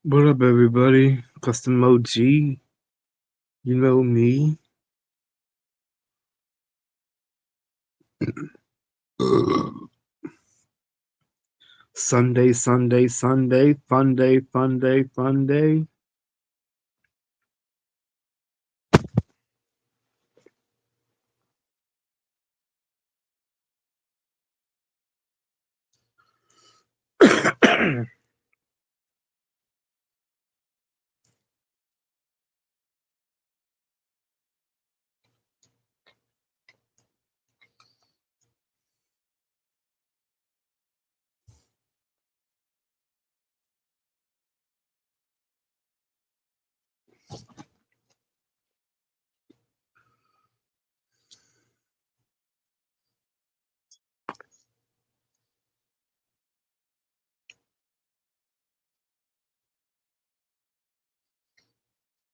What up, everybody? Custom OG, you know me. Sunday, Sunday, Sunday, fun day, fun day, fun day.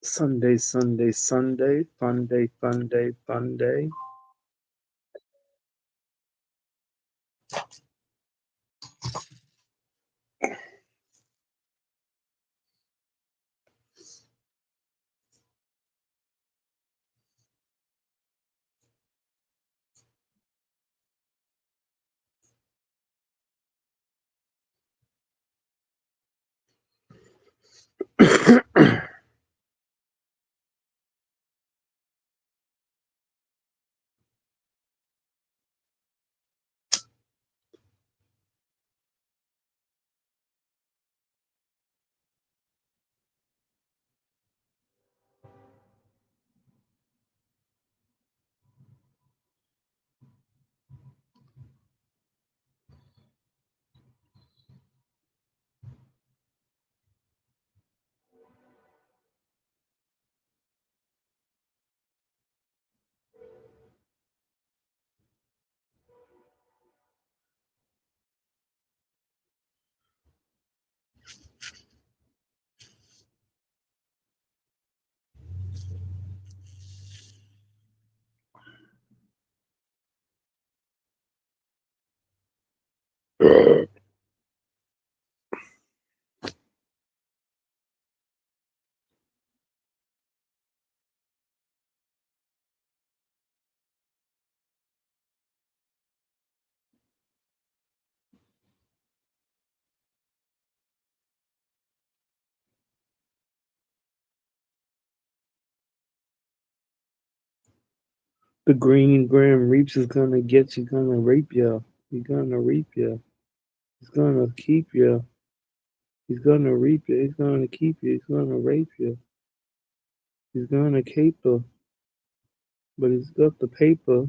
Sunday, Sunday, Sunday, fun day, fun day, fun day. The Green Grim Reaps is gonna get you, gonna rape you. He's gonna reap you. He's gonna keep you. He's gonna reap you. He's gonna keep you. He's gonna rape you. He's gonna caper, but he's got the paper.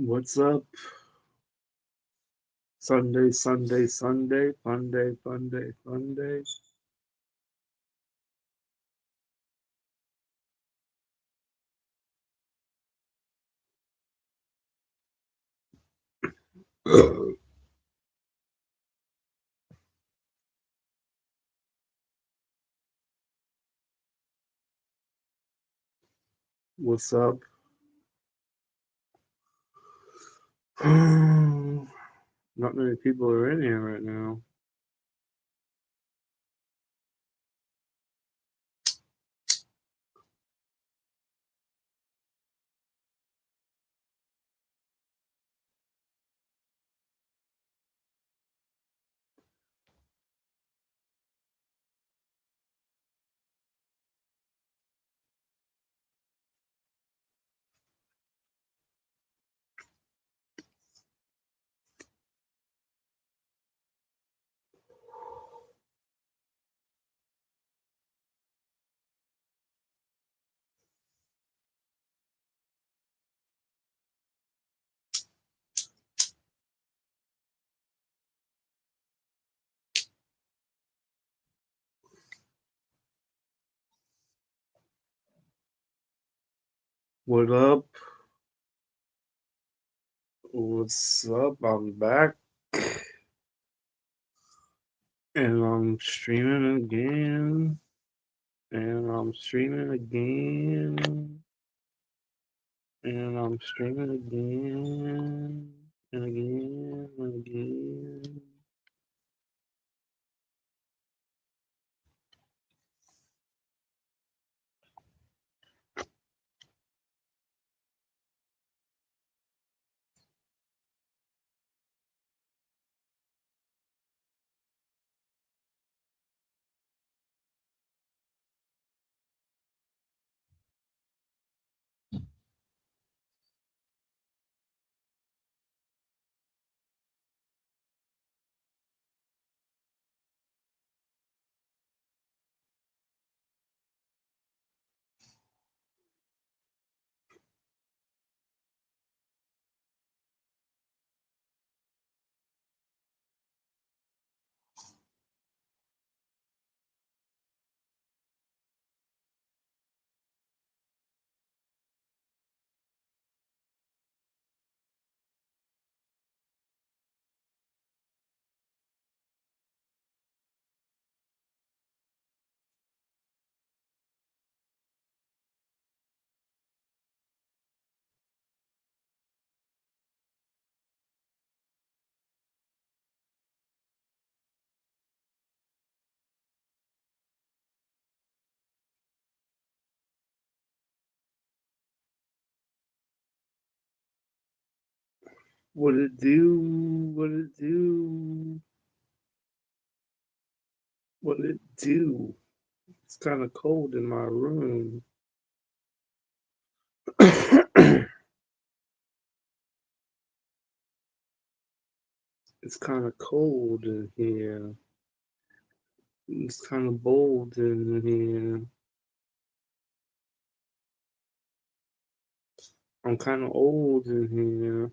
What's up? Sunday, Sunday, Sunday, fun day, fun day, fun day. What's up? Not many people are in here right now. What up? What's up? I'm back and I'm streaming again. And I'm streaming again. And I'm streaming again. And again. And again. What it do? What it do? What it do? It's kind of cold in my room. It's kind of cold in here. It's kind of bold in here. I'm kind of old in here.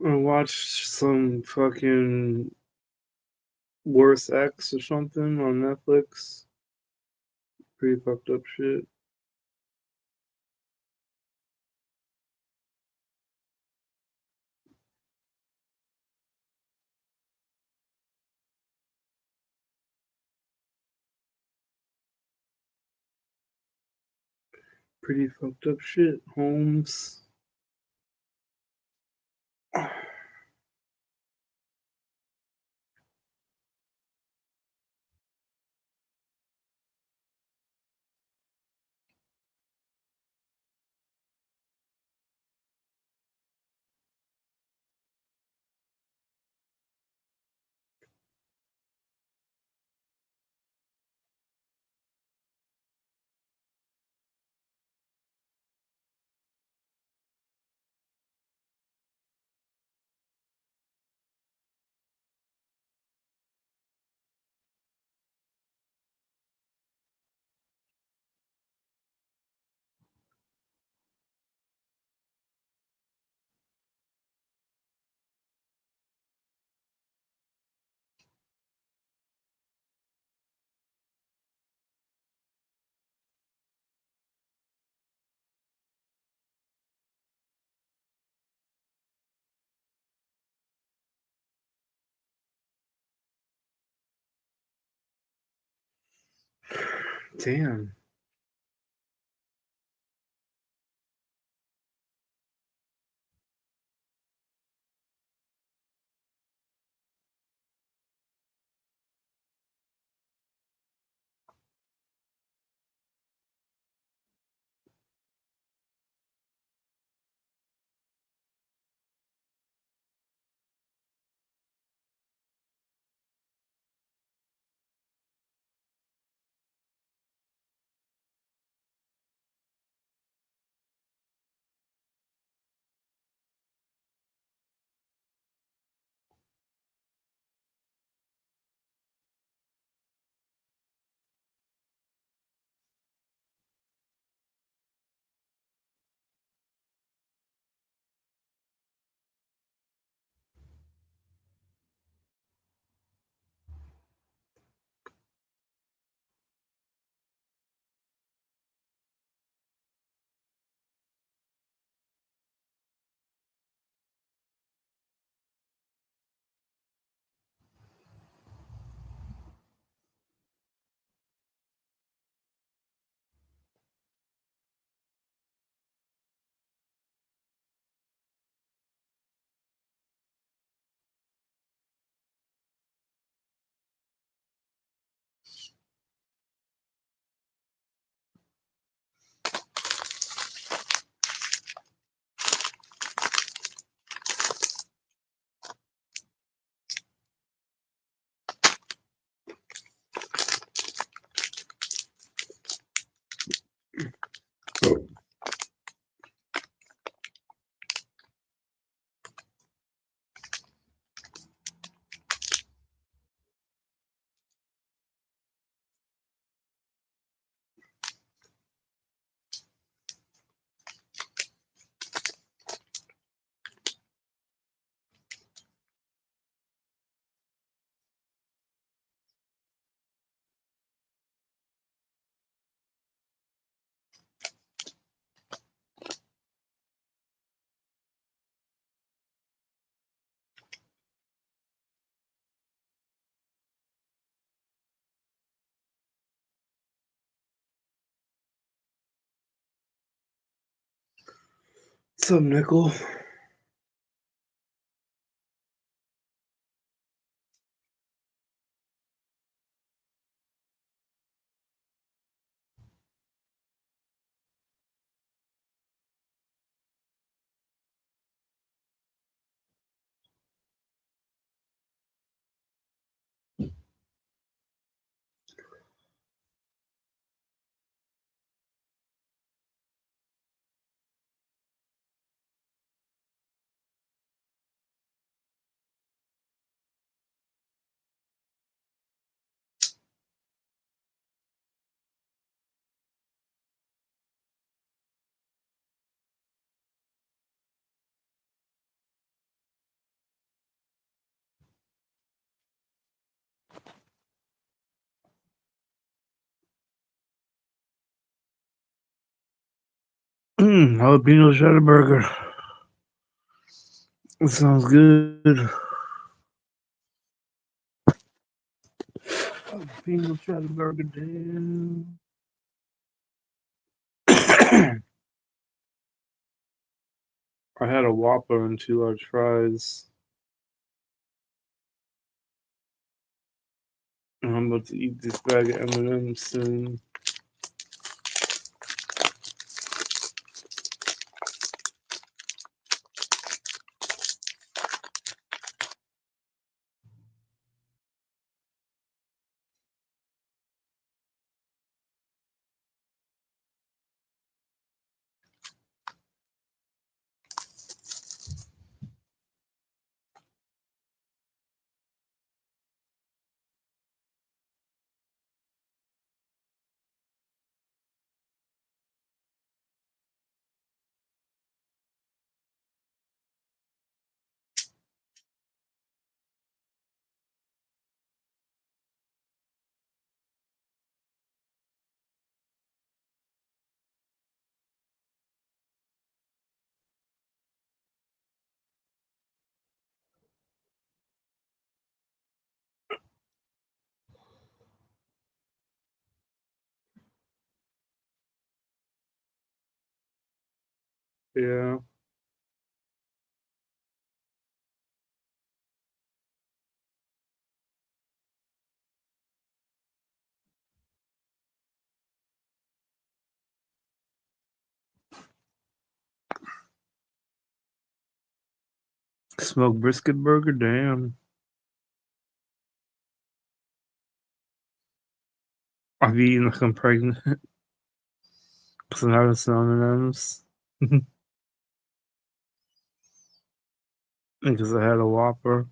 I watched some fucking Worst X or something on Netflix. Pretty fucked up shit. Pretty fucked up shit, Holmes. Damn. What's up, Nickel? Jalapeno cheddar burger. That sounds good. Jalapeno cheddar burger, damn. I had a Whopper and 2 large fries. And I'm about to eat this bag of M&M's soon. Yeah. Smoked brisket burger, damn. I've eaten like I'm pregnant because I'm having some M&Ms. Because I had a Whopper.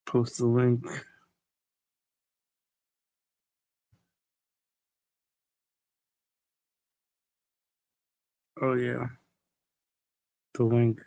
Post the link. Oh, yeah. The link.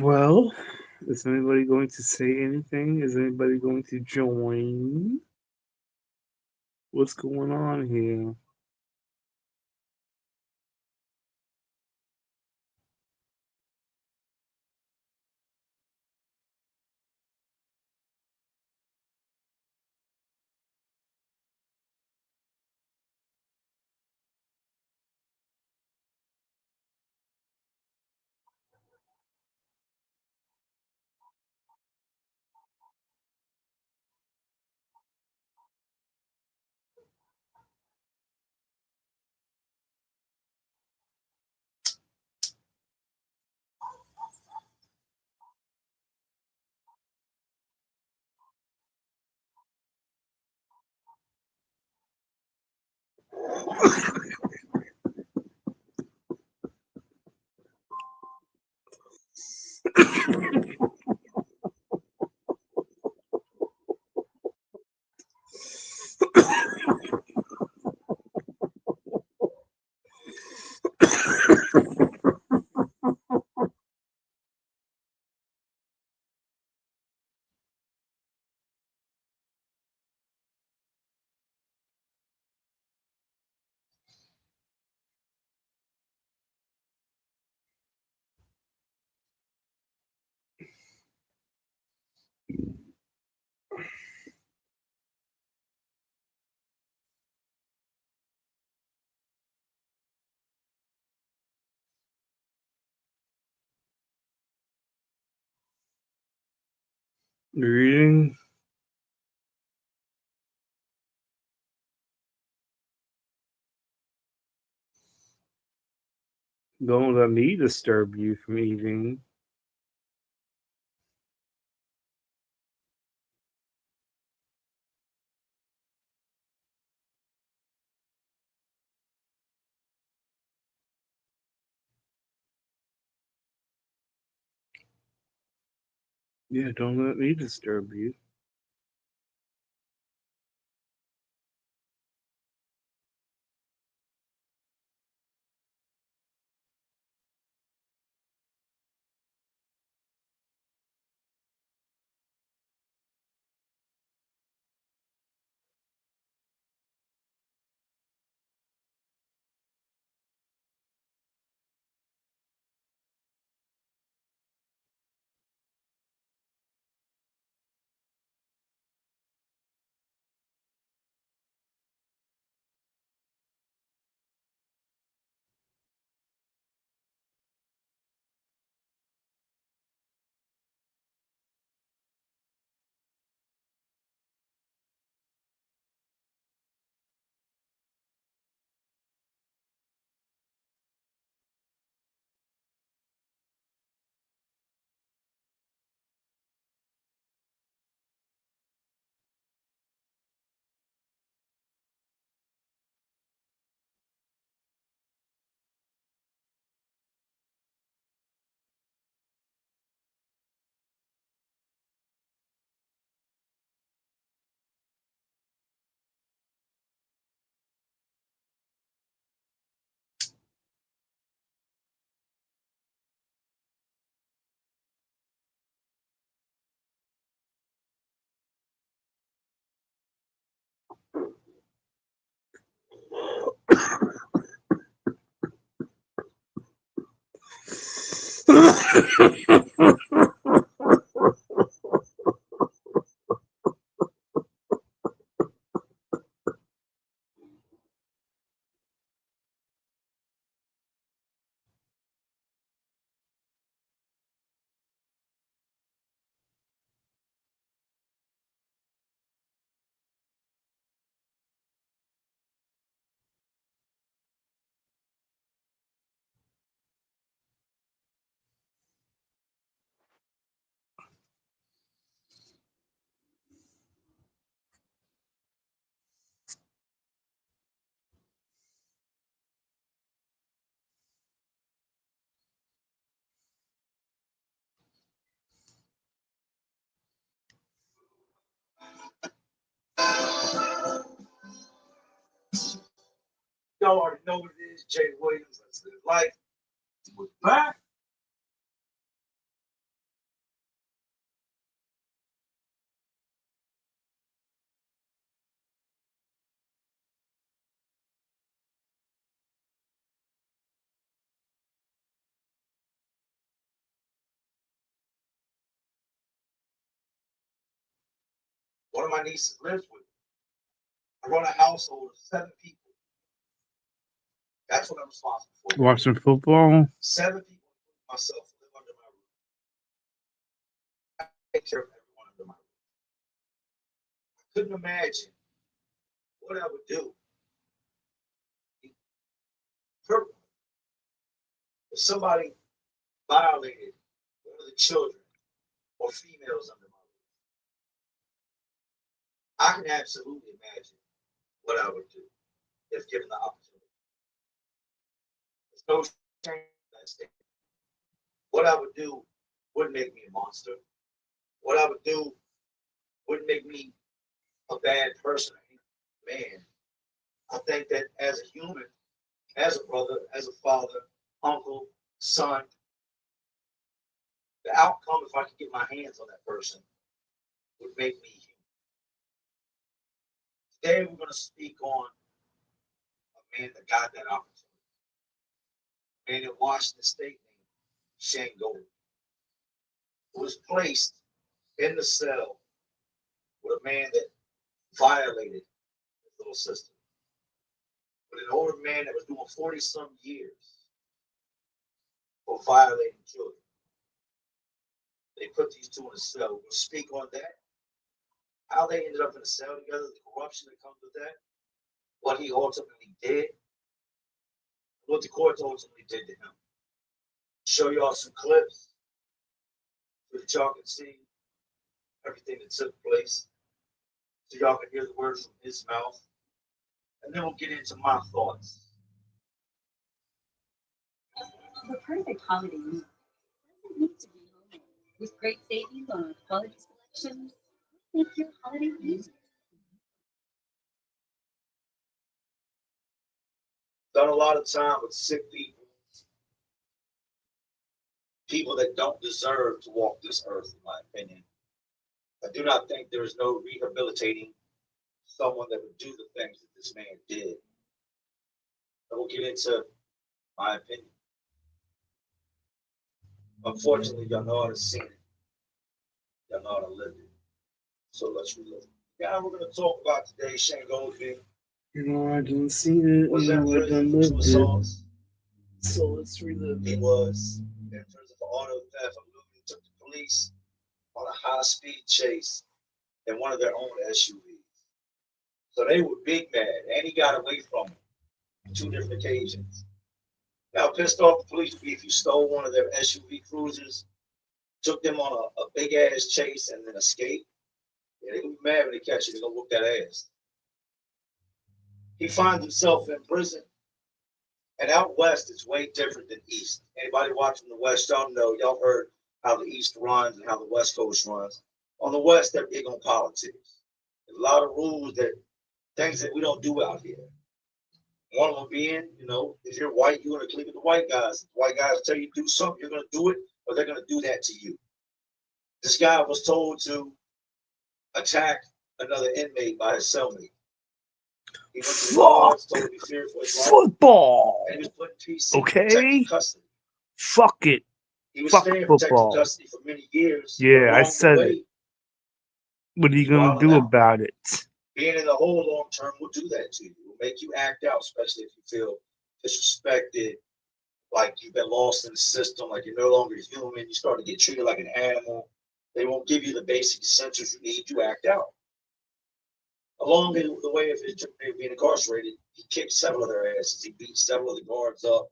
Well, is anybody going to say anything? Is anybody going to join? What's going on here? Reading? Don't let me disturb you from eating. Yeah, don't let me disturb you. Y'all already know what it is. Jay Williams, Let's Live Life. We're back. One of my nieces lives with me. I run a household of 7 people. That's what I'm responsible for. Watching football. 7 people, myself, live under my roof. I take care of everyone under my roof. I couldn't imagine what I would do if somebody violated one of the children or females under my roof. I can absolutely imagine what I would do if given the opportunity. There's no shame in that statement. What I would do wouldn't make me a monster. What I would do wouldn't make me a bad person. Man, I think that as a human, as a brother, as a father, uncle, son, the outcome, if I could get my hands on that person, would make me human. Today, we're going to speak on a man that got that opportunity. A man in Washington State named Shane Goldie, who was placed in the cell with a man that violated his little sister, with an older man that was doing 40-some years for violating children. They put these two in a cell. We'll speak on that, how they ended up in a cell together, the corruption that comes with that, what he ultimately did, what the courts ultimately did to him. Show y'all some clips so that y'all can see everything that took place, so y'all can hear the words from his mouth, and then we'll get into my thoughts. The perfect holiday meal doesn't need to be homemade. With great savings on our quality selections, make your holiday easy. Done a lot of time with sick people, people that don't deserve to walk this earth, in my opinion. I do not think there is no rehabilitating someone that would do the things that this man did. I will get into my opinion. Unfortunately, y'all know how to seen it. Y'all know how to live it. So let's relive it. Yeah, we're going to talk about today Shane Goldie. You know, I done seen it. Was You in know, I prison done for 2 lived it. assaults. So let's relive He it. was in prison for auto theft. Eluding took the police on a high-speed chase in one of their own SUVs. So they were big mad, and he got away from them on 2 different occasions. Now, pissed off the police if you stole one of their SUV cruisers, took them on a big ass chase, and then escaped. Yeah, they gonna be mad when they catch you. They're gonna whoop that ass. He finds himself in prison, and out west, it's way different than east. Anybody watching the West, y'all know, y'all heard how the East runs and how the West Coast runs. On the West, they're big on politics. There's a lot of rules that things that we don't do out here. One of them being, you know, if you're white, you're going to click with the white guys. If the white guys tell you to do something, you're going to do it, or they're going to do that to you. This guy was told to attack another inmate by his cellmate. He went to the guards, told him to be feared for his life, Football. and he was put in PC, Okay. protective custody. Fuck it. He was Fuck staying in protective football. custody for many years. Yeah, but I along said the way, it. What are you he gonna wilded do out. about it? Being in the hole long term will do that to you. It will make you act out, especially if you feel disrespected, like you've been lost in the system, like you're no longer human. You start to get treated like an animal. They won't give you the basic essentials you need to act out. Along the way of his journey of being incarcerated, he kicked several of their asses. He beat several of the guards up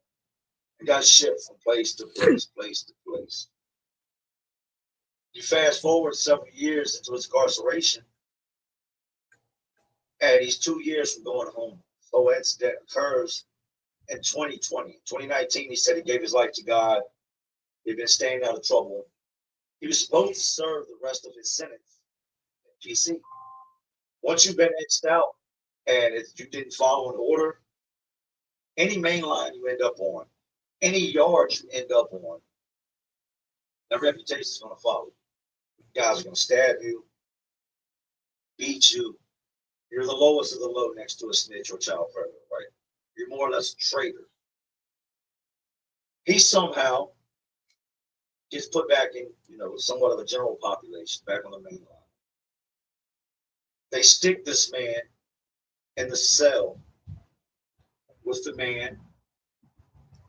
and got shipped from place to place, place to place. You fast forward several years into his incarceration, and he's 2 years from going home. So incident occurs in 2020. 2019, he said he gave his life to God. He'd been staying out of trouble. He was supposed to serve the rest of his sentence in PC. Once you've been X'd out and if you didn't follow an order, any main line you end up on, any yard you end up on, that reputation is going to follow. Guys are going to stab you, beat you. You're the lowest of the low next to a snitch or child predator, right? You're more or less a traitor. He somehow gets put back in, somewhat of a general population, back on the main line. They stick this man in the cell with the man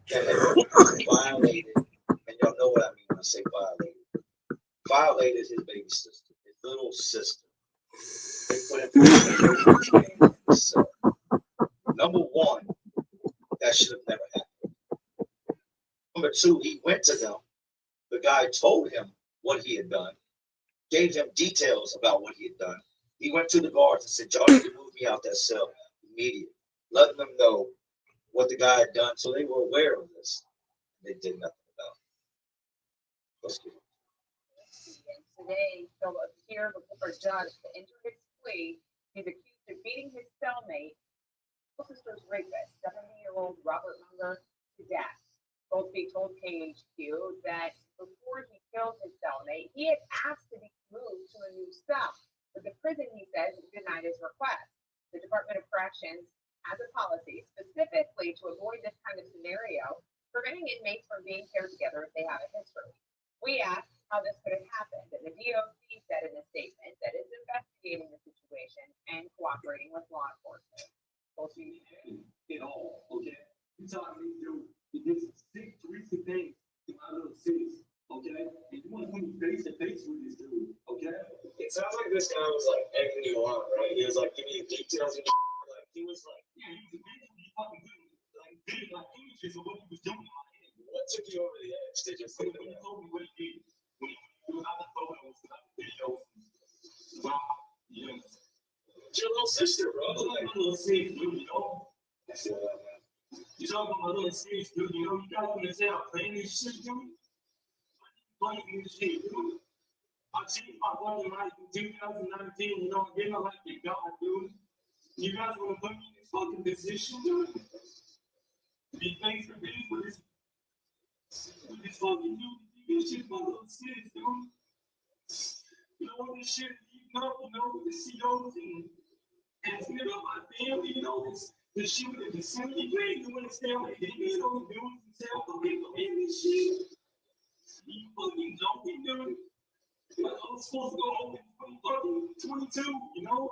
that had violated, and y'all know what I mean when I say violated his baby sister, his little sister. They put him in the cell. Number one, that should have never happened. Number two, he went to them. The guy told him what he had done, gave him details about what he had done. He went to the guards and said, y'all need to move me out that cell immediately, letting them know what the guy had done so they were aware of this. They did nothing about it. Let's get it. Today, he'll appear before a judge to enter his plea. He's accused of beating his cellmate, sister's rapist, 70-year-old Robert Munger, to death. Goldsby told KHQ that before he killed his cellmate, he had asked to be moved to a new cell, but the prison, he says, denied his request. The Department of Corrections has a policy specifically to avoid this kind of scenario, preventing inmates from being paired together if they have a history. We asked how this could have happened, and the DOC said in a statement that it's investigating the situation and cooperating with law enforcement. It all, okay? You talking to me, dude, he did some sick, recent things in my little cities, okay? And you want to put me face to face with this dude, okay? It sounds like this guy was like egging you on, right? He was like giving you details and like he was like, Yeah, he was eventually fucking good, like big, like images of what he was doing. what took you over the edge? Did you When think he that? told me what he did, when he was out the photos, out the videos, wow, you know, It's your little sister, bro. I'm like Like, my little sis, dude, you know? I feel that, man. You talking about my little sis, dude, you know? You gotta understand I'm playing this shit, dude. Playing this shit, dude. I changed my fucking life in 2019, you know, again, I like the God, dude. You guys wanna put me in this fucking position, dude? Be thanks for this, with this fucking dude. This shit, my little sis, dude. You know, all this shit, you know, with the COs and asking about my family, you know, this shit with the facility, you understand what they did, you know, dudes and say, oh, they go in this shit. You fucking joking, dude. I was supposed to go home in fucking 22, you know?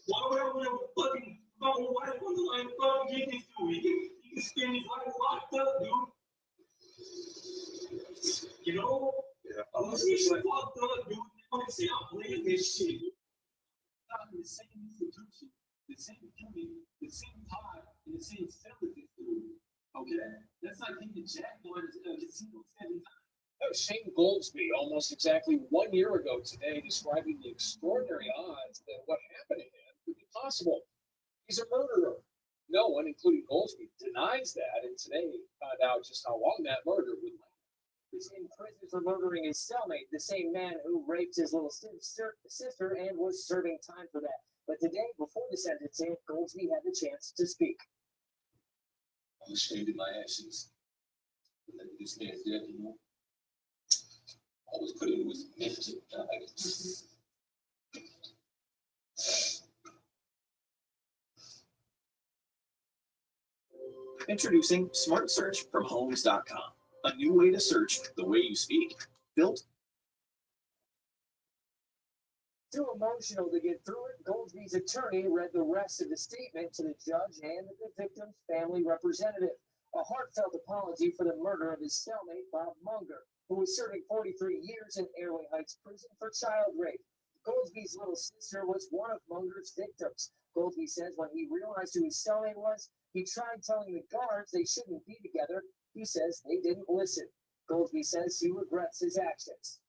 Why would I want to fucking fucking wife on the line fucking get this dude? He can spend his life locked up, dude. You know? Yeah. Unless he's fucked up, dude. They want to say I'm playing this shit. I'm in the same institution, the same duty, the same time, and the same cell as this dude. Okay? That's like he can jack on his casino 7 times. That was Shane Goldsby almost exactly 1 year ago today, describing the extraordinary odds that what happened to him could be possible. He's a murderer. No one, including Goldsby, denies that, and today we found out just how long that murder would last. He's in prison for murdering his cellmate, the same man who raped his little sister and was serving time for that. But today, before the sentencing, Goldsby had the chance to speak. I'm ashamed of my actions. Like this man's death, you know. I was put into his mission. Introducing Smart Search from Homes.com, a new way to search the way you speak. Built. Too emotional to get through it, Goldsby's attorney read the rest of the statement to the judge and the victim's family representative. A heartfelt apology for the murder of his cellmate, Bob Munger, who was serving 43 years in Airway Heights Prison for child rape. Goldsby's little sister was one of Munger's victims. Goldsby says when he realized who his cellmate was, he tried telling the guards they shouldn't be together. He says they didn't listen. Goldsby says he regrets his actions.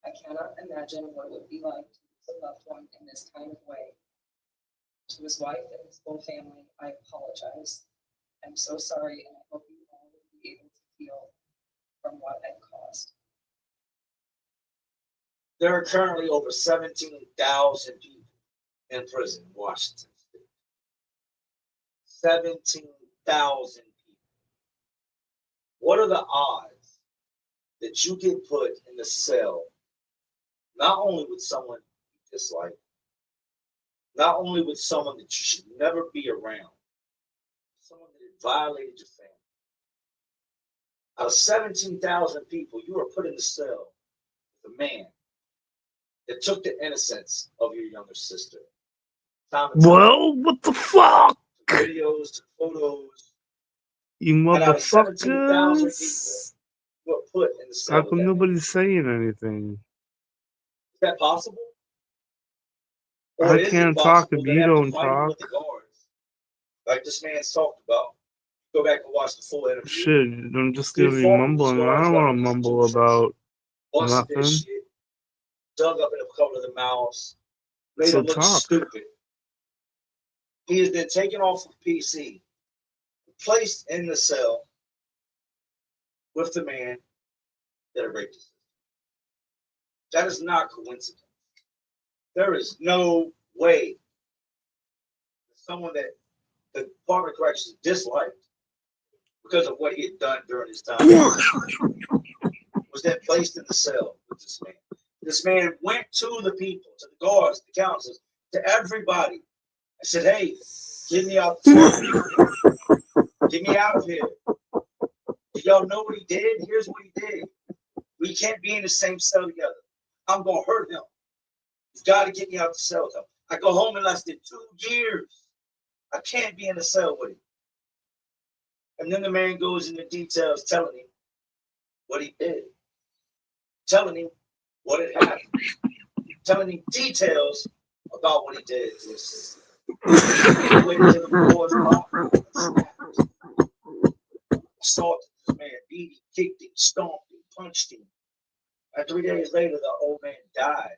I cannot imagine what it would be like to lose a loved one in this kind of way. To his wife and his whole family, I apologize. I'm so sorry, and I hope you all will be able to heal from what I've caused. There are currently over 17,000 people in prison in Washington State. 17,000 people. What are the odds that you get put in the cell, not only with someone you dislike, not only with someone that you should never be around, someone that had violated your family? Out of 17,000 people, you are put in the cell with a man that took the innocence of your younger sister. Time and time, Well, what the fuck? videos, photos, You and out of 17,000 people motherfuckers. were put in the cell How with come that man. nobody's saying anything? Is that possible? Or I is it can't talk possible if that you after don't fighting talk. with the guards, like this man's talked about, go back and watch the full interview. Shit, I'm just He gonna be fought with these mumbling. I guards don't like want to a mumble constitution, about busted their nothing. shit, dug up in a couple of the mouths, made So them look talk. stupid. He has been taken off of PC, placed in the cell with the man that raped his sister. That is not coincidence. There is no way someone that the Department of Corrections disliked because of what he had done during his time was then placed in the cell with this man. This man went to the people, to the guards, the counselors, to everybody, and said, "Hey, get me out the cell. Get me out of here. Do y'all know what he did? Here's what he did. We can't be in the same cell together. I'm gonna hurt him. You've got to get me out the cell. I go home in less than 2 years. I can't be in the cell with him." And then the man goes into details telling him what he did, telling him what had happened, telling him details about what he did to his sister. He waited till the doors locked and snapped. Assaulted this man, beat him, kicked him, stomped him, punched him. And 3 days later, the old man died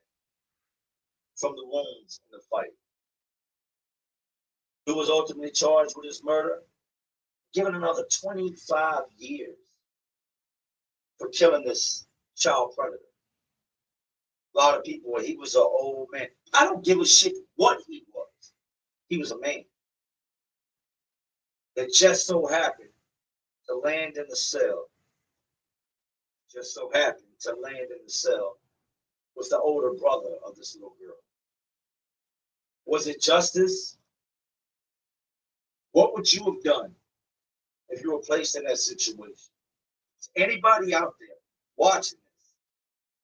from the wounds in the fight. Who was ultimately charged with his murder, given another 25 years for killing this child predator. A lot of people, he was an old man. I don't give a shit what he was. He was a man that just so happened to land in the cell. Just so happened to land in the cell with the older brother of this little girl. Was it justice? What would you have done if you were placed in that situation? Is anybody out there watching this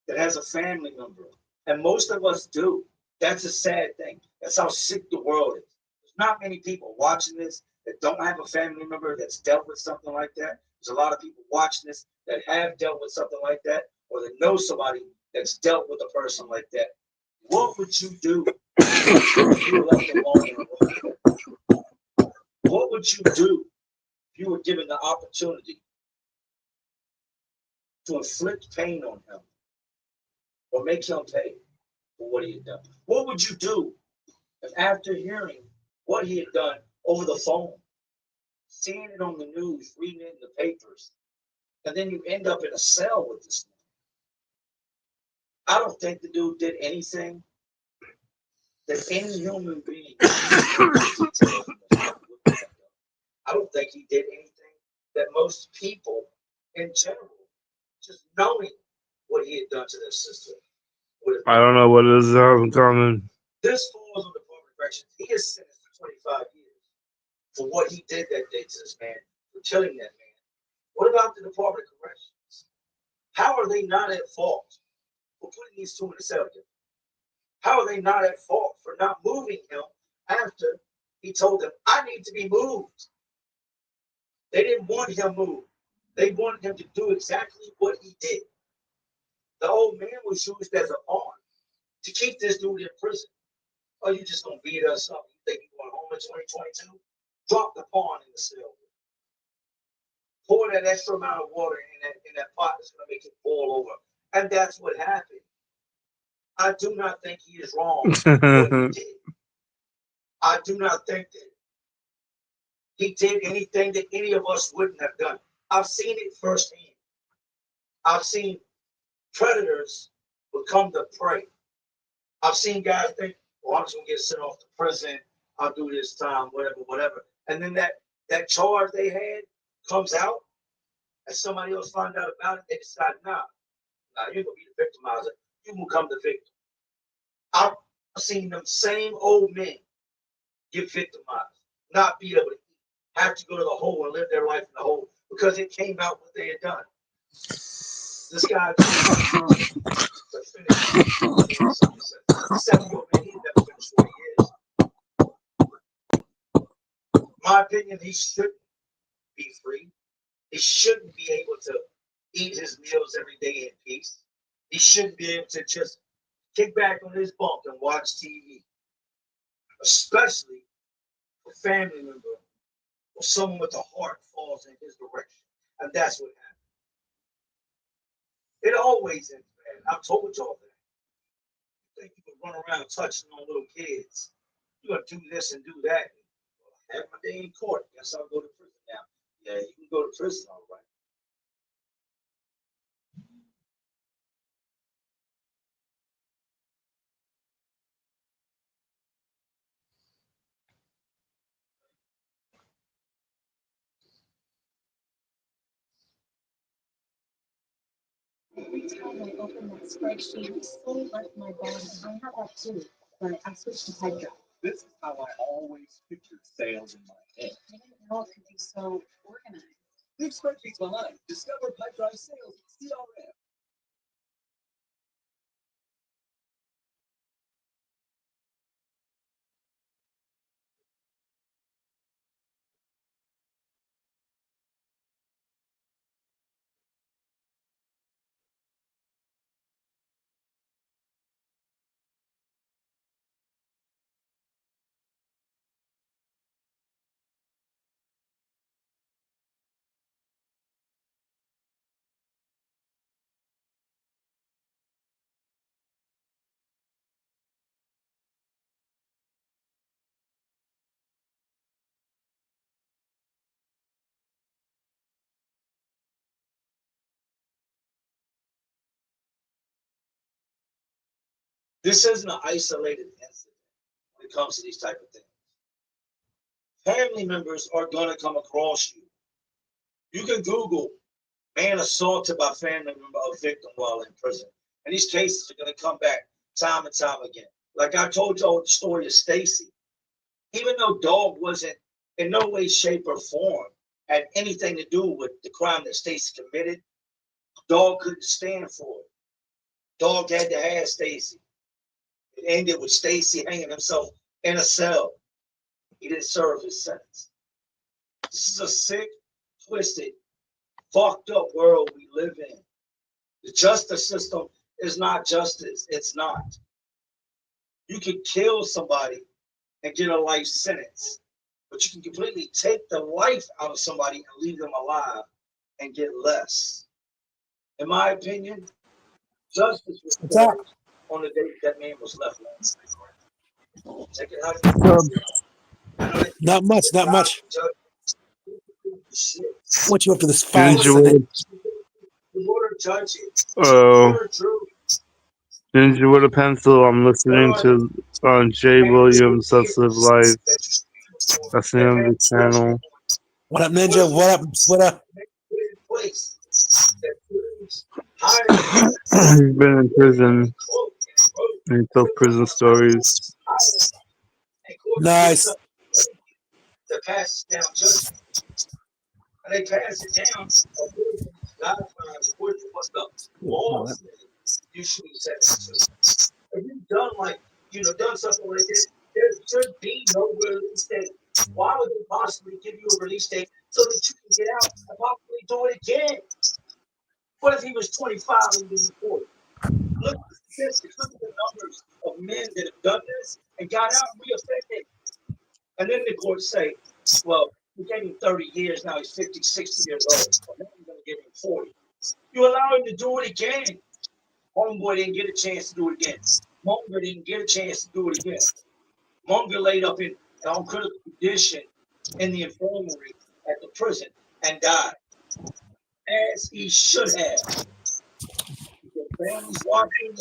that has a family member? And most of us do. That's a sad thing. That's how sick the world is. There's not many people watching this that don't have a family member that's dealt with something like that. There's a lot of people watching this that have dealt with something like that, or that know somebody that's dealt with a person like that. What would you do if you were left alone in a room? What would you do if you were given the opportunity to inflict pain on him or make him pay for what he had done? What would you do if after hearing what he had done over the phone, seeing it on the news, reading it in the papers, and then you end up in a cell with this man? I don't think the dude did anything that any human being I don't think he did anything that most people in general, just knowing what he had done to their sister, would have I done. don't know what it is coming. This falls on the Department of Corrections. He is sentenced to 25 years for what he did that day to this man, for killing that man. What about the Department of Corrections? How are they not at fault for putting these two in the cell together? How are they not at fault for not moving him after he told them, "I need to be moved"? They didn't want him moved. They wanted him to do exactly what he did. The old man was used as a pawn to keep this dude in prison. Oh, you just gonna beat us up? You think you're going home in 2022? Drop the pawn in the cell. Pour that extra amount of water in that pot that's gonna make it boil over. And that's what happened. I do not think he is wrong what he did. I do not think that he did anything that any of us wouldn't have done. I've seen it firsthand. I've seen predators become the prey. I've seen guys think, "Well, I'm just gonna get sent off to prison. I'll do this time, whatever." And then that charge they had comes out, and somebody else find out about it. They decide, nah, you're gonna be the victimizer. You will become the victim. I've seen them same old men get victimized, not be able to eat, have to go to the hole and live their life in the hole because it came out what they had done. This guy to finish 7-year-old man, he never finished 4 years. My opinion, he shouldn't be free. He shouldn't be able to eat his meals every day in peace. He shouldn't be able to just kick back on his bunk and watch TV, especially a family member or someone with a heart falls in his direction. And that's what happened. It always ends bad. I've told y'all that. You think you can run around touching on little kids. You're going to do this and do that. Have my day in court. Guess I'll go to prison now. Yeah, you can go to prison, all right. Every time I open that spreadsheet, it slowly left my body. I have that too, but I switched to Hydra. This is how I always pictured sales in my head. I didn't know it could be so organized. Leave spreadsheets behind. Discover Pipedrive Sales in CRM. This isn't an isolated incident when it comes to these type of things. Family members are going to come across you. You can Google man assaulted by family member of victim while in prison. And these cases are going to come back time and time again. Like I told y'all the story of Stacy. Even though Dog wasn't in no way, shape, or form had anything to do with the crime that Stacy committed, Dog couldn't stand for it. Dog had to have Stacy. It ended with Stacy hanging himself in a cell. He didn't serve his sentence. This is a sick, twisted, fucked up world we live in. The justice system is not justice. It's not. You can kill somebody and get a life sentence, but you can completely take the life out of somebody and leave them alive and get less. In my opinion, justice was served on the day that man was left alone. Check it out. Not much. What you up to this Gingerwood. Ginger with a pencil. I'm listening to Jay Williams. That's Live Life. That's the name of the channel. What up, Ninja? What up? He's been in prison. And he tells prison stories. Nice. To pass down judgment. And they pass it down. Guidelines, what the law says you should be sentenced to. If you've done done something like this, there should be no release date. Why would they possibly give you a release date so that you can get out and possibly do it again? What if he was 25 and he was 40? Look at the statistics, look at the numbers of men that have done this and got out and reoffended. And then the courts say, well, we gave him 30 years, now he's 50, 60 years old. Well, now we're going to give him 40. You allow him to do it again. Homeboy didn't get a chance to do it again. Munger didn't get a chance to do it again. Munger laid up in an critical condition in the infirmary at the prison and died, as he should have. The family's watching,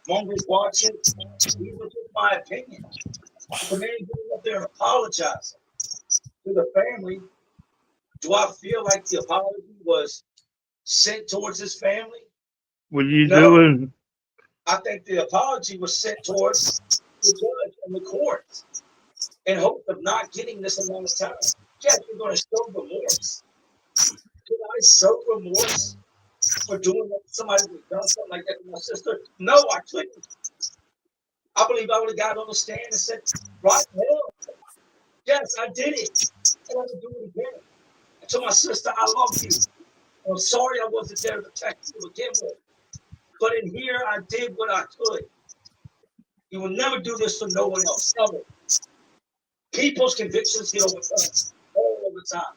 Munger's watching. These are just my opinion. The man getting up there and apologizing to the family. Do I feel like the apology was sent towards his family? What are you doing? I think the apology was sent towards the judge and the court in hope of not getting this amount of time. Yes, you're going to show remorse. Did I show remorse for doing that? Somebody would have done something like that to my sister? No, I couldn't. I believe I would have got on the stand and said, right, hell, yes, I did it. And I would do it again. And to my sister, I love you. I'm sorry I wasn't there to protect you to begin with. But in here, I did what I could. You will never do this for no one else, ever. People's convictions get overturned all over time.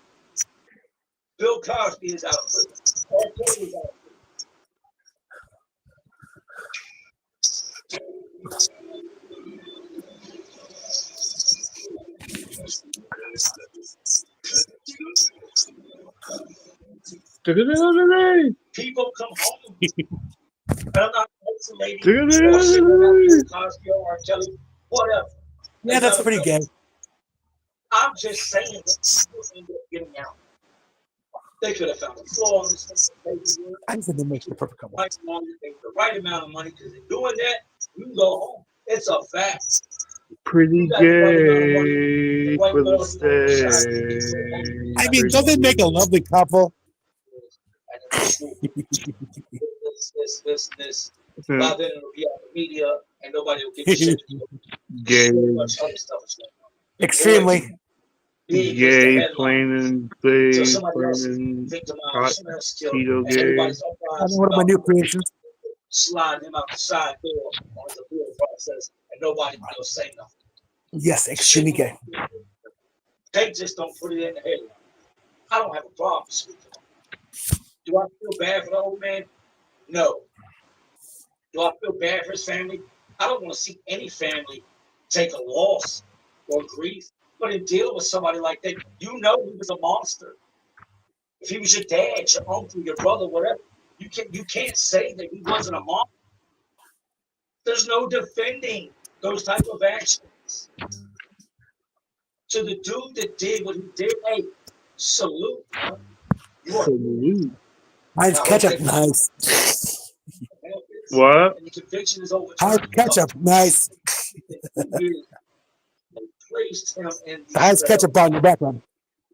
Bill Cosby is out of prison. R. Kelly is out of prison. People come home. And I'm not isolating or singling out Bill Cosby or R. Kelly, whatever. Yeah, that's pretty gay. I'm just saying that people end up getting out. They could have found a flaw in this thing. I think they make the perfect couple. They make the right amount of money because in doing that, you can go home. It's a fact. Pretty gay for the state. I mean, don't they make a lovely couple? This by then it'll be on the media and nobody will give a shit. Gay. Extremely. Gay, plain and plain, hot keto gay. One of my new creations. Slide him out the side door on the appeal process and nobody will say nothing. Yes, extremely gay. They just don't put it in the headline. I don't have a problem speaking. Do I feel bad for the old man? No. Do I feel bad for his family? I don't want to see any family take a loss or grief. But in dealing with somebody like that, you know he was a monster. If he was your dad, your uncle, your brother, whatever, you can't say that he wasn't a monster. There's no defending those type of actions. To the dude that did what he did, hey, salute. Salute. Heinz ketchup, nice. What? And the conviction is over. Heinz ketchup, nice. Placed him in the Heinz ketchup on your background.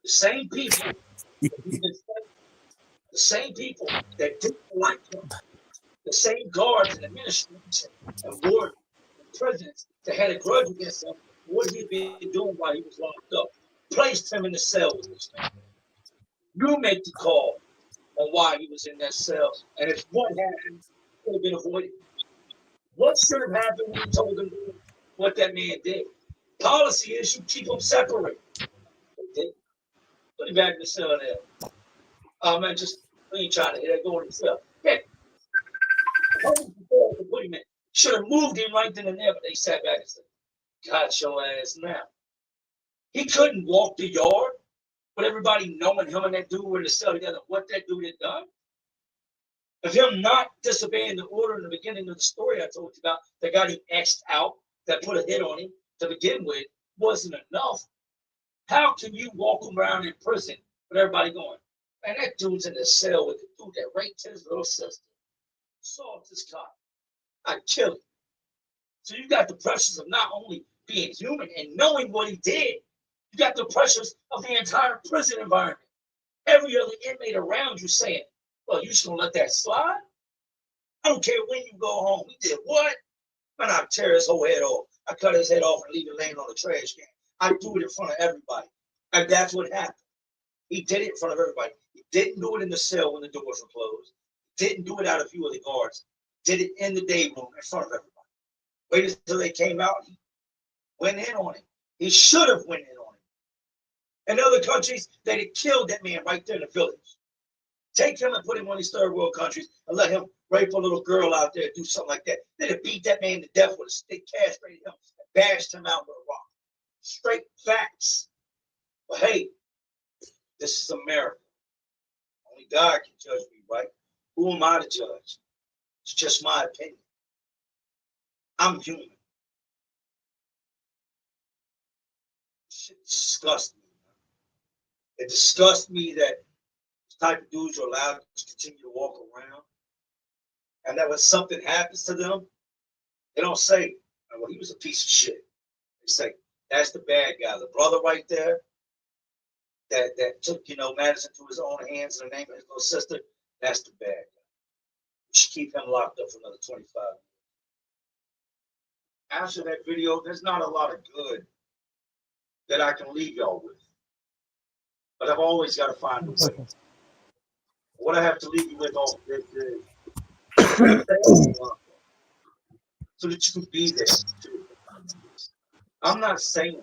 The same people, that didn't like him, the same guards and administrators and board and presidents that had a grudge against him, what he'd been doing while he was locked up, placed him in the cell with this man. You make the call on why he was in that cell, and if what happened could have been avoided. What should have happened when you told him what that man did? Policy is you keep them separate. Okay? Put him back in the cell there. Oh man, we ain't trying to hit that go in the cell. Yeah. Put him in. Should have moved him right then and there, but they sat back and said, got your ass now. He couldn't walk the yard with everybody knowing him and that dude were in the cell together, what that dude had done. Of him not disobeying the order in the beginning of the story I told you about, that got him X'd out, that put a hit on him to begin with, wasn't enough. How can you walk around in prison with everybody going, man, that dude's in the cell with the dude that raped his little sister. Assault this cop. I'd kill him. So you got the pressures of not only being human and knowing what he did, you got the pressures of the entire prison environment. Every other inmate around you saying, well, you just gonna let that slide? I don't care when you go home. He did what? Man, I'd tear his whole head off. I cut his head off and leave it laying on the trash can. I do it in front of everybody. And that's what happened. He did it in front of everybody. He didn't do it in the cell when the doors were closed. He didn't do it out of view of the guards. He did it in the day room in front of everybody. Waited until they came out. He went in on him. He should have went in on him. In other countries, they'd have killed that man right there in the village. Take him and put him on these third world countries and let him rape a little girl out there and do something like that. They'd have beat that man to death with a stick, castrated him, and bashed him out with a rock. Straight facts. But hey, this is America. Only God can judge me, right? Who am I to judge? It's just my opinion. I'm human. Shit disgusts me. It disgusts me that type of dudes are allowed to continue to walk around, and that when something happens to them, they don't say, well, he was a piece of shit. They say, that's the bad guy. The brother right there that took, Madison to his own hands in the name of his little sister, that's the bad guy. keep him locked up for another 25. After that video, there's not a lot of good that I can leave y'all with. But I've always got to find a way. What I have to leave you with all this is so that you can be there too. I'm not saying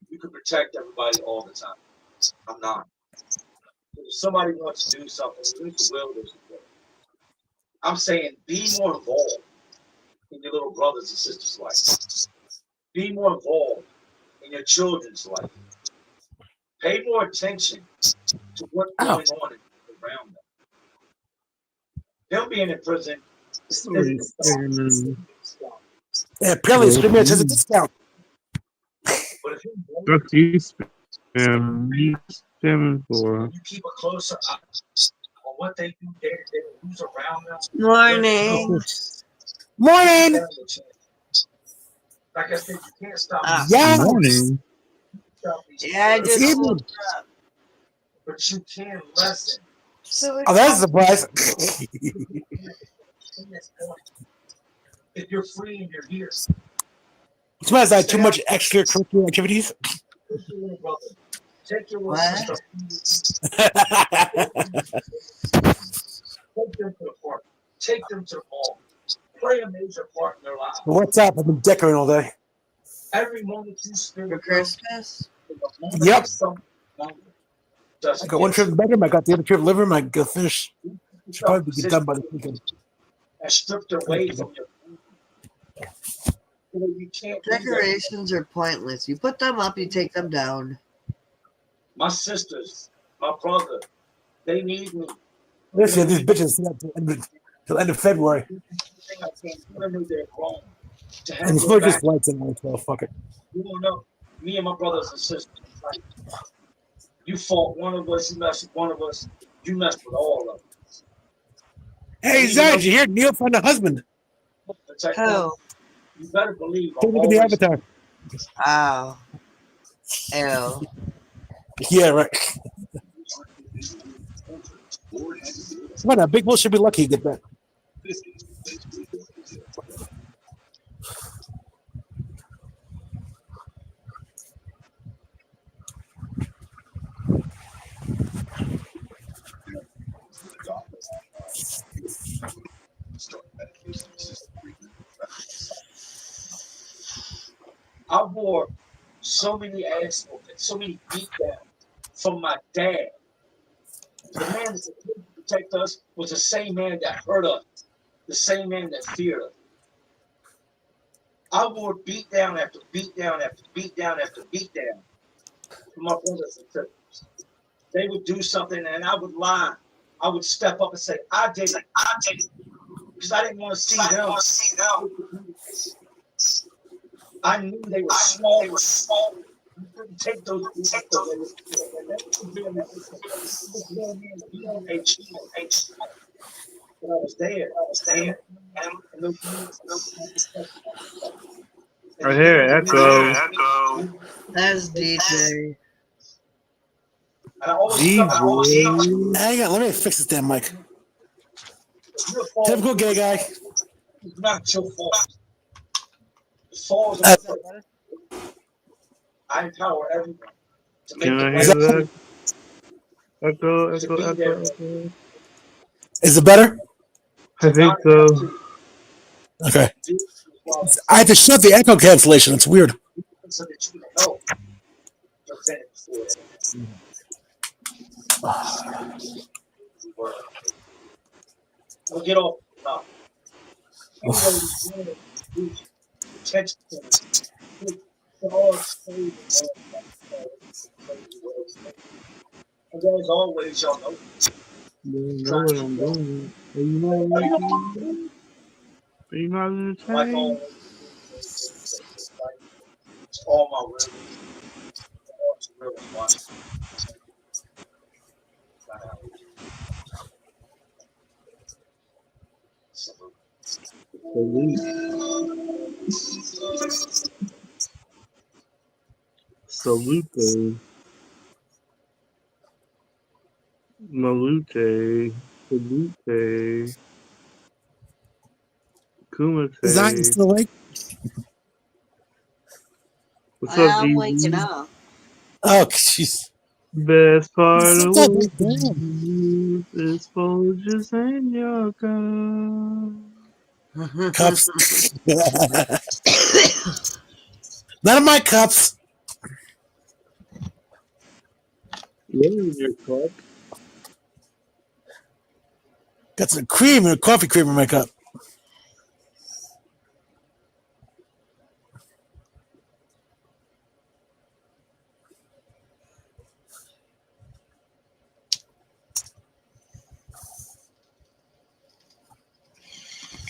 you can protect everybody all the time. I'm not. If somebody wants to do something, there's a will, there's a way. I'm saying be more involved in your little brothers and sisters' life. Be more involved in your children's life. Pay more attention to what's going on around them. Them being in prison. Yeah, apparently Screaming has a discount. What do you spamming for? You keep a closer eye on what they do day to day, who's around them. Morning. Morning. Like I said, you can't stop. Yeah. Morning. Yeah, I just woke up. But you can lessen. Oh, that's a surprise. If you're free and you're here. Sometimes I have too much extracurricular activities. Take your little sister. Take them to the park. Take them to the mall. Play a major part in their lives. What's up? I've been decorating all day. Every moment you spend for Christmas. Yep. I got one trip to the bedroom. I got the other trip to the living room. I go finish. Should probably get done by the weekend. And stripped away from your you can't. Decorations are pointless. You put them up, you take them down. My sisters, my brother, they need me. Listen, these bitches till end of February. And it's not just lights in there, so fuck it. You don't know. Me and my brothers and sisters. Like, you fought one of us, you messed with one of us, you messed with all of us. Hey, Zed, you hear Neil found a husband? Who? You better believe. Take a look at the avatar. Oh. Ew. Yeah, right. Come on, Big Bull should be lucky to get that. I wore so many ass whoopings, so many beatdowns from my dad. The man that could protect us was the same man that hurt us, the same man that feared us. I wore beatdown after beatdown after beatdown after beatdown from my brothers and sisters. They would do something and I would lie. I would step up and say, I did it. Because I didn't want to see them. I knew they were small. You couldn't take those people. But I was there. I hear echo. That's DJ. Hang on, let me fix this damn mic. Typical gay guy. It's not your fault. The falls I empower everyone to make Can I the hear right that? Echo. Is it better? I think so. Okay. I had to shut the echo cancellation. It's weird. so that you know your benefits. We'll get off now. And as always, y'all know. You know what I'm doing. You know what I'm doing. Are you not in the train? It's all my words. It's really fun. Salute. Malute. Salute. Zion Kumite. still awake? What's up, I'm waking DZ? up. Oh, jeez. Best part of Sometimes what damn. you do is Folgers in your cup. Cups. None of my cups. Yeah, in your cup. Got some cream and a coffee cream in my cup.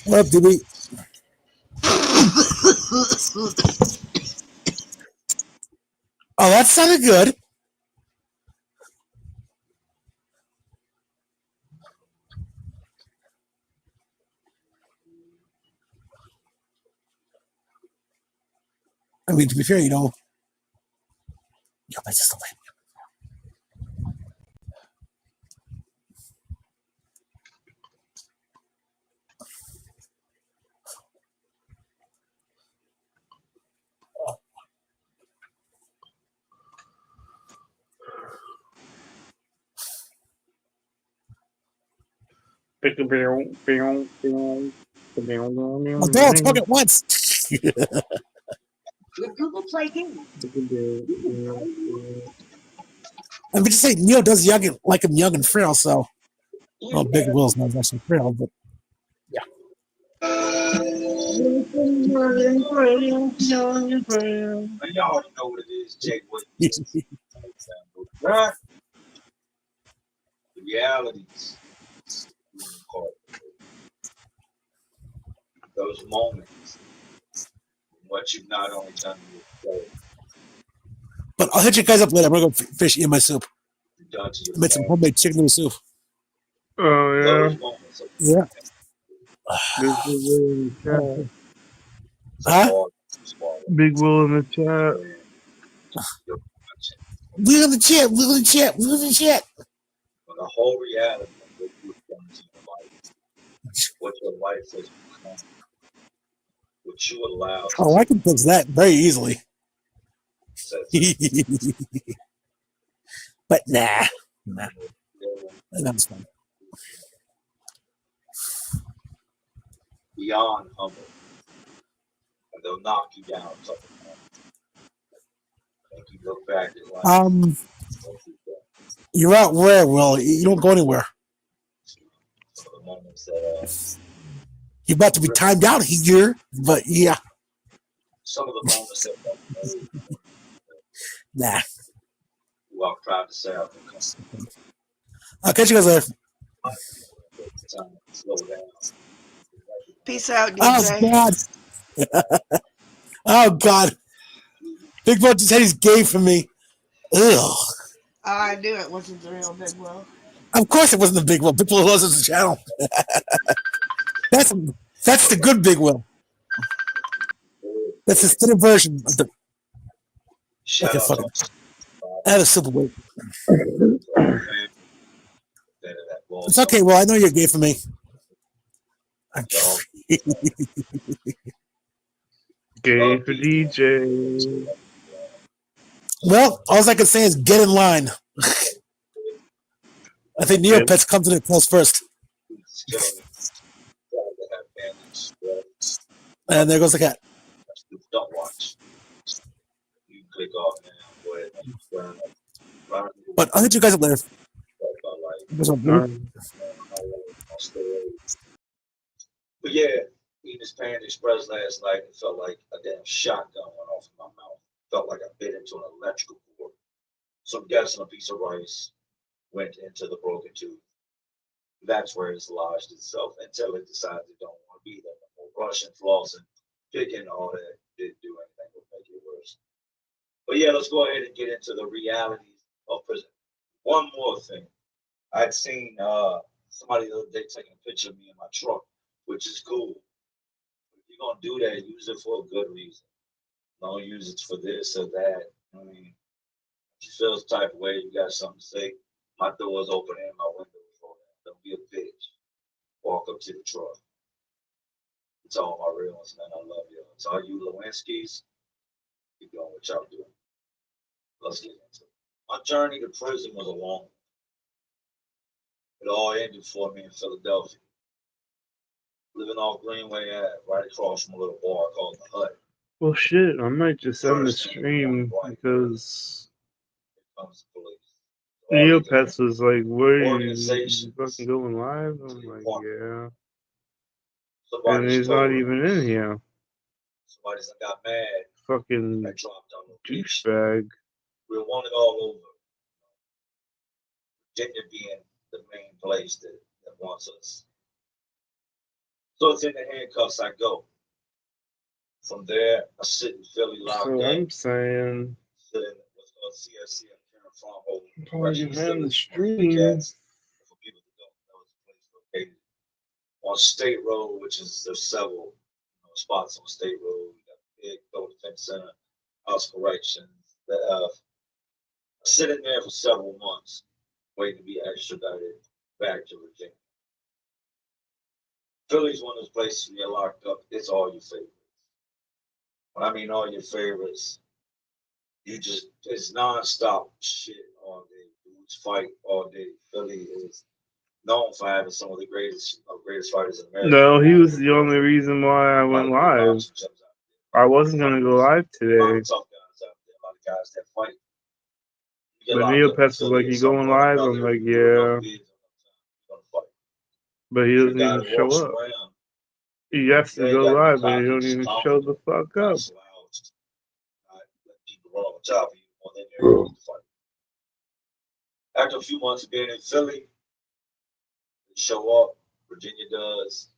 What up, DB? Oh, that sounded good. I mean, to be fair, yo, that's just the way. Well, don't talk at once. With Google Play Games. I'm just saying, Neil does young and, like him young and frail, so. Well, Big Will's not actually frail, but yeah. And y'all already know what it is, Jake. Right? The realities. Those moments. What you've not only done to yourself. But I'll hit you guys up later. I'm gonna go fish in my soup. Done to I made some homemade chicken noodle soup. Oh, Yeah. Big Will in the chat. Huh? Big Will in the chat. We're in the chat. We're in the chat. We're in the chat. But the whole reality of what you've done to your life, what your life has become, what you allow. Oh, I can fix that very easily. But nah. That's fine. Beyond humble. And they'll knock you down something. Make you look back at life. You're out where, Will? You don't go anywhere. Some of the moments that You're about to be timed out here, but yeah. some of the moments that Nah. you are proud to say I've become. I'll catch you guys later. Slow down. Peace out, Oh, DJ. God. Oh, God. Big Bo just said he's gay for me. Ugh. Oh, I knew it wasn't the real Big Will. Of course it wasn't the Big Will. Big Will was the channel. That's the good Big Will. That's the thinner version of the. Okay, fuck it. I had a super weight. It's okay, Will. I know you're gay for me. Gay for DJ. Well, all I can say is get in line. I think Neopets comes in it close first. And there goes the cat. Don't watch. You click off now. Go ahead. But I'll hit you guys up later. But yeah, eating this Panda Express last night, it felt like a damn shotgun went off in my mouth. Felt like I bit into an electrical cord. So I'm guessing a piece of rice went into the broken tooth. That's where it's lodged itself until it decides it don't want to be there. Brushing, flossing, picking, all that didn't do anything to make it worse. But yeah, let's go ahead and get into the realities of prison. One more thing. I'd seen somebody the other day taking a picture of me in my truck, which is cool. If you're gonna do that, use it for a good reason. Don't use it for this or that. I mean, if you feel the type of way, you got something to say, my door's open and my window is open. Don't be a bitch. Walk up to the truck. It's all my real ones, man. I love you. It's all you Lewinsky's. Keep doing what y'all doing. Let's get into it. My journey to prison was a long one. It all ended for me in Philadelphia. Living off Greenway Ave, right across from a little bar called The Hut. Well, shit, I might just end the First thing stream right, because comes the police. Neopets was like, "Where you Organization. fucking going live?" I'm like, "Yeah," and Somebody he's not stole it. even in here. Somebody's got mad. Fucking That dropped on the beach. douchebag. We're wanted all over. Virginia being the main place that wants us. So it's in the handcuffs I go. From there, I sit in Philly locked So up. I'm saying, Sit in what's called CSC in Karen Farmhold. probably can end the stream. For people that don't know, it's a place located on State Road, which is there's several spots on State Road. We got Big Go Defense Center, House Corrections. I sit in there for several months, waiting to be extradited back to Virginia. Philly's one of those places when you're locked up, it's all your favorites. When I mean all your favorites, it's non-stop shit all day. Dudes fight all day. Philly is known for having some of the greatest fighters in America. No, he was the only reason why I went live. I wasn't gonna go live today. A lot of tough guys out there, a lot of guys that fight. But Neopets was like, "You going live?" I'm like, "Yeah." But he doesn't even show up. He has to go live, but he don't even show the fuck up. After a few months of being in Philly, they show up. Virginia does.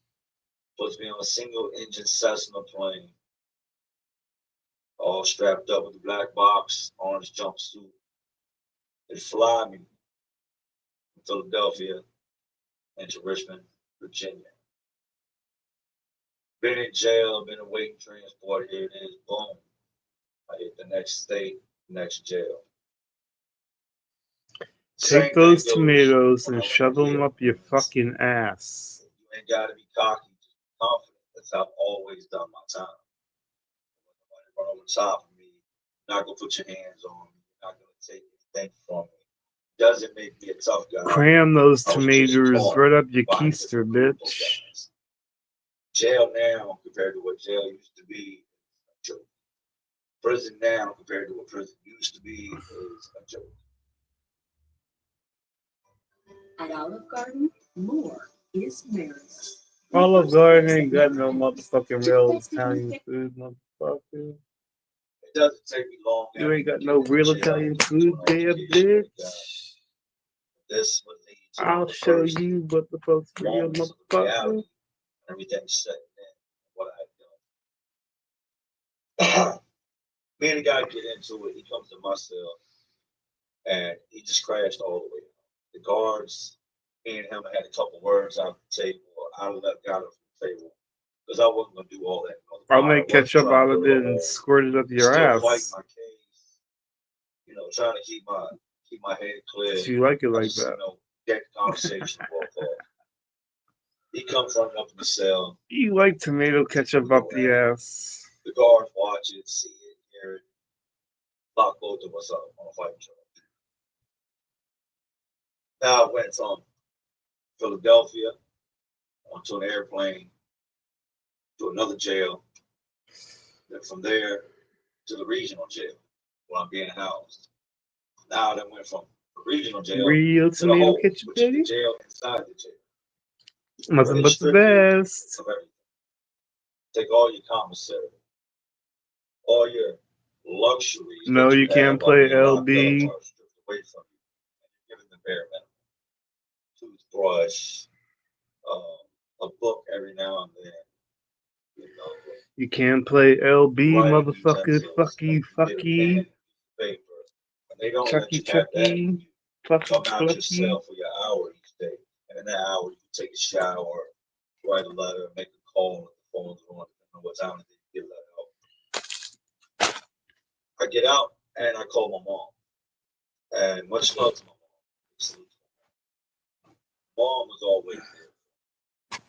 Supposed to be on a single engine Cessna plane. All strapped up with the black box, orange jumpsuit. They fly me from Philadelphia into Richmond, Virginia. Been in jail, been awaiting transport. Here it is, boom. I hit the next state, next jail. Take those tomatoes and shove them up your fucking ass. You ain't gotta be cocky, just be confident. That's how I've always done my time. Nobody run over top of me. You're not gonna put your hands on me. You're not gonna take anything from me. Doesn't make me a tough guy. Cram those tomatoes right up your keister, bitch. Jail now compared to what jail used to be is a joke. Prison now compared to what prison used to be is a joke. At Olive Garden, more is marriage. Olive Garden ain't got no motherfucking real Italian food, motherfucker. It doesn't take me long. You ain't got no real Italian food there, bitch. This was the I'll show you what the fuck's real, motherfucker. Everything's set in what I've done. Me and the guy get into it. He comes to my cell, and he just crashed all the way. The guards, me and him had a couple words out the table. I got him from the table because I wasn't gonna do all that. I'll make ketchup out of it and squirt it up your ass. Fighting my case, trying to keep my head clear. So you like it like that? Get the conversation broke off. He comes running up in the cell. You like tomato ketchup up the ass? The guards watch it, see it, hear it, lock both of us up on a fighting charge. Now I went from Philadelphia onto an airplane to another jail, then from there to the regional jail where I'm being housed. Now I went from the regional jail real to tomato the whole, ketchup, which is baby. the jail inside the jail. Nothing but the best. Take all your commissary, all your luxuries. No, you can't play LB. Away from you. Given the bare minimum. Toothbrush, a book every now and then. You can't play LB, motherfucker. Fuck you, fuck you. Chucky, Chucky. Fuck you, Come out fuck yourself you. for your hour each day. And in that hour, you take a shower, write a letter, make a call, and the phone's on, depending on what time you get let out. I get out and I call my mom. And much love to my mom. Mom was always there.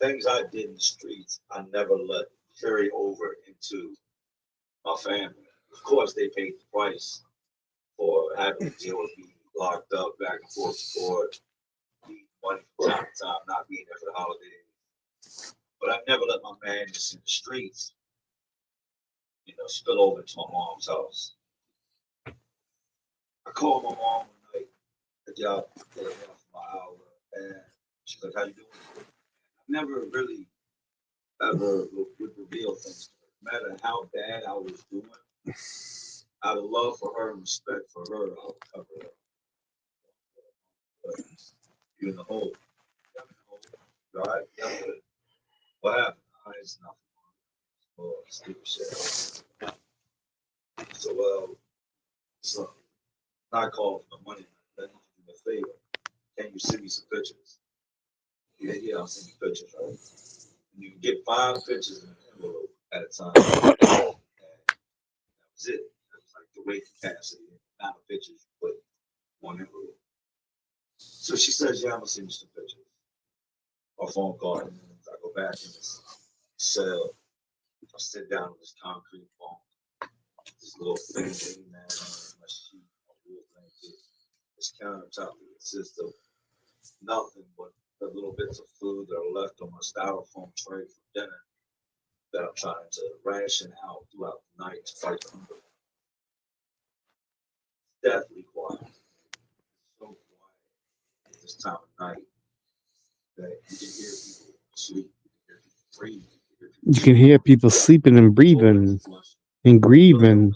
things I did in the streets, I never let carry over into my family. Of course, they paid the price for having to deal with being locked up back and forth to court, needing money from time to time, not being there for the holidays. But I never let my madness in the streets, spill over to my mom's house. I called my mom one night, the job, for my hour, and she's like, "How you doing?" I never really ever would reveal things to her. No matter how bad I was doing, out of love for her and respect for her, I would cover her. But you're in the hole. You're all right? Yeah, I'm good. What happened? It's nothing. Oh, stupid shit. So, I called for the money. I need you to do me a favor. Can you send me some pictures? Yeah, I'll send you pictures, right? And you can get 5 pictures in an envelope at a time. And that was it. That was like the weight capacity, the amount of pictures you put in one envelope. So she says, "Yeah, I'm gonna send you some pictures." Or phone call, and then I go back in this cell. I sit down on this concrete bunk, this little thing, man, my sheet, my wool blanket, this countertop that consists of nothing but the little bits of food that are left on my styrofoam tray for dinner that I'm trying to ration out throughout the night to fight the hunger. Deathly quiet. So quiet at this time of night that you can hear people sleep, you can hear people breathe. You can hear people sleeping and breathing and grieving.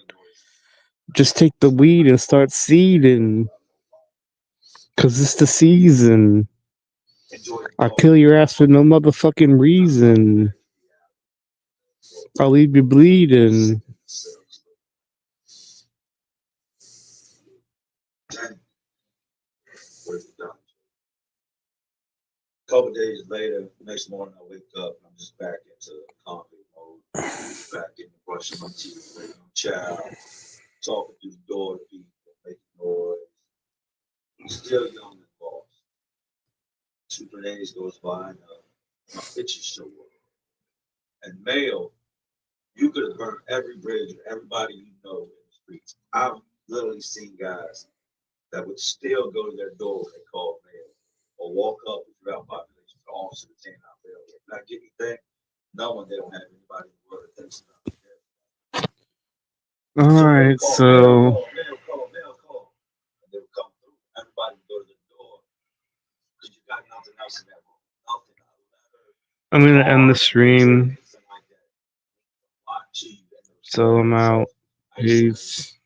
Just take the weed and start seeding. Cause it's the season. I'll kill your ass for no motherfucking reason. I'll leave you bleeding. A couple days later, next morning I wake up and I'm just back into conflict mode, back into brushing my teeth, waiting on child, talking through the door to people, making noise. I'm still young and lost. 2 days goes by and my pictures show up. And mail, you could have burned every bridge and everybody you know in the streets. I've literally seen guys that would still go to their door when they called mail, or walk up if you're out population to the officer to take out mail. If not get anything, knowing they don't have anybody in the world that thinks about it. Alright, so Mail, and they would come through. Everybody would go to the door because you got nothing else in that room. Nothing. I'm gonna end the stream. So I'm out. Peace.